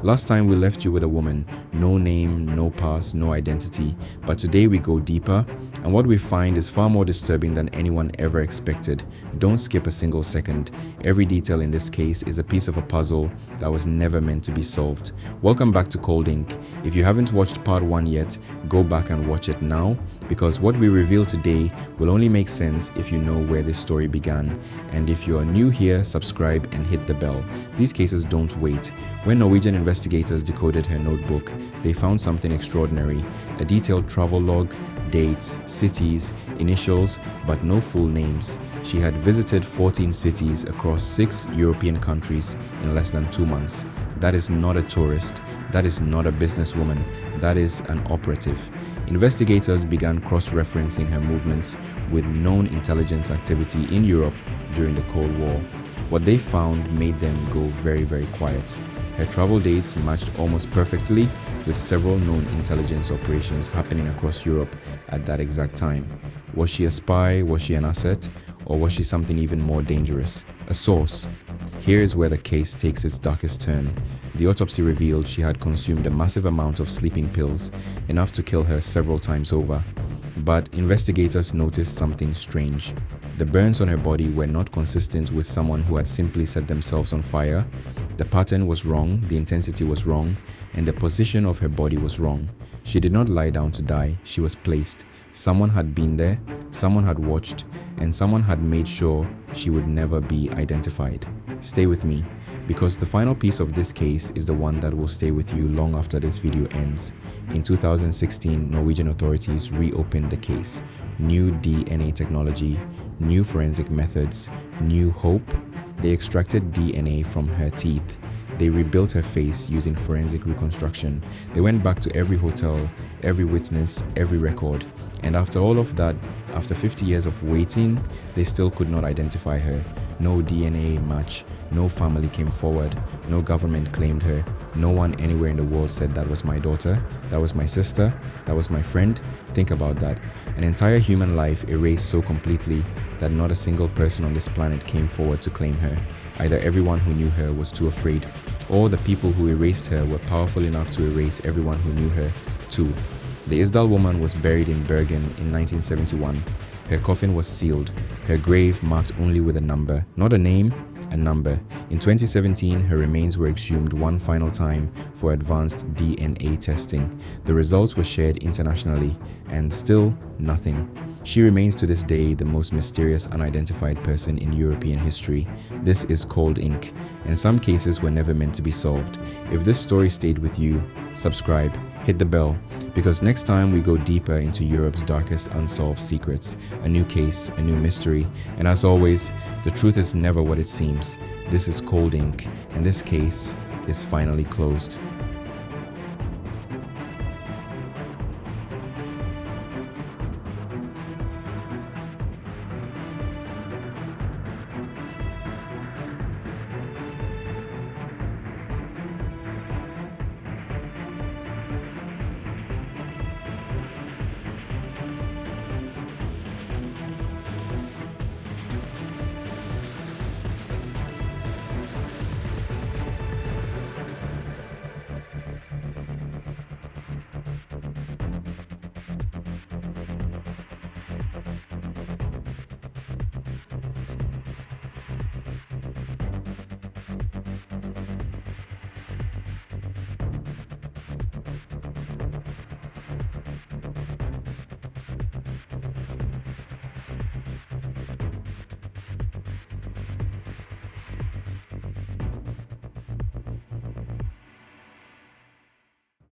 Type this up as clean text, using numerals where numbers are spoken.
Last time we left you with a woman, no name, no past, no identity, but today we go deeper, and what we find is far more disturbing than anyone ever expected. Don't skip a single second. Every detail in this case is a piece of a puzzle that was never meant to be solved. Welcome back to Cold Ink. If you haven't watched part 1 yet, go back and watch it now, because what we reveal today will only make sense if you know where this story began. And if you are new here, subscribe and hit the bell. These cases don't wait. When Norwegian investigators decoded her notebook, they found something extraordinary: a detailed travel log, dates, cities, initials, but no full names. She had visited 14 cities across 6 European countries in less than 2 months. That is not a tourist. That is not a businesswoman. That is an operative. Investigators began cross-referencing her movements with known intelligence activity in Europe during the Cold War. What they found made them go very, very quiet. Her travel dates matched almost perfectly with several known intelligence operations happening across Europe at that exact time. Was she a spy? Was she an asset? Or was she something even more dangerous? A source? Here is where the case takes its darkest turn. The autopsy revealed she had consumed a massive amount of sleeping pills, enough to kill her several times over. But investigators noticed something strange. The burns on her body were not consistent with someone who had simply set themselves on fire. The pattern was wrong, the intensity was wrong, and the position of her body was wrong. She did not lie down to die, she was placed. Someone had been there, someone had watched, and someone had made sure she would never be identified. Stay with me, because the final piece of this case is the one that will stay with you long after this video ends. In 2016, Norwegian authorities reopened the case. New DNA technology, new forensic methods, new hope. They extracted DNA from her teeth. They rebuilt her face using forensic reconstruction. They went back to every hotel, every witness, every record. And after all of that, after 50 years of waiting, they still could not identify her. No DNA match, no family came forward, no government claimed her, no one anywhere in the world said that was my daughter, that was my sister, that was my friend. Think about that. An entire human life erased so completely that not a single person on this planet came forward to claim her. Either everyone who knew her was too afraid, or the people who erased her were powerful enough to erase everyone who knew her too. The Isdal Woman was buried in Bergen in 1971. Her coffin was sealed, her grave marked only with a number, not a name, a number. In 2017, her remains were exhumed one final time for advanced DNA testing. The results were shared internationally, and still nothing. She remains to this day the most mysterious unidentified person in European history. This is Cold Ink, and some cases were never meant to be solved. If this story stayed with you, subscribe, hit the bell, because next time we go deeper into Europe's darkest unsolved secrets. A new case, a new mystery, and as always, the truth is never what it seems. This is Cold Ink, and this case is finally closed.